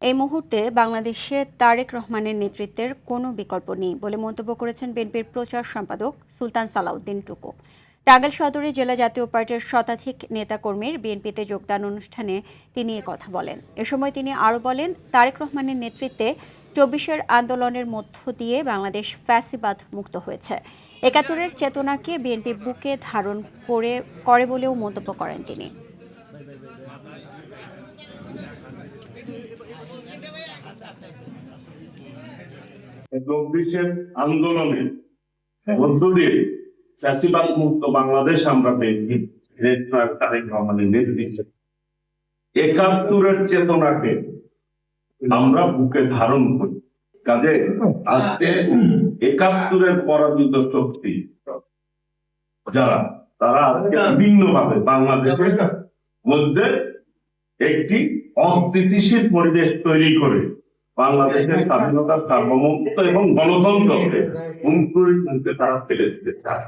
এই মুহূর্তে বাংলাদেশে তারেক রহমানের নেতৃত্বের কোনো বিকল্প নেই বলে মন্তব্য করেছেন বিএনপির প্রচার সম্পাদক সুলতান সালাউদ্দিন টুকু। টাঙ্গাইল সদরে জেলা জাতীয় পার্টির শতাধিক নেতাকর্মীর বিএনপিতে যোগদান অনুষ্ঠানে তিনি কথা বলেন। এ সময় তিনি আরও বলেন, তারেক রহমানের নেতৃত্বে ২৪-এর আন্দোলনের মধ্য দিয়ে বাংলাদেশ ফ্যাসিবাদ মুক্ত হয়েছে। ৭১-এর চেতনাকে বিএনপি বুকে ধারণ করে বলেও মন্তব্য করেন তিনি। ২৪-এর আন্দোলনের মধ্য দিয়ে ফ্যাসিবাদ মুক্ত বাংলাদেশ আমরা পেয়েছি তারেক রহমানের নেতৃত্বে। ৭১-এর চেতনাকে আমরা বুকে ধারণ করি। কাজে আজকে ৭১-এর পরাজিত শক্তি যারা, তারা আজকে বিভিন্ন ভাবে বাংলাদেশের মধ্যে একটি অস্থিতিশীল পরিবেশ তৈরি করে বাংলাদেশের স্বাধীনতা, সার্বভৌমত্ব এবং গণতন্ত্রকে হুমকির মুখে তারা ফেলে দিতে চায়।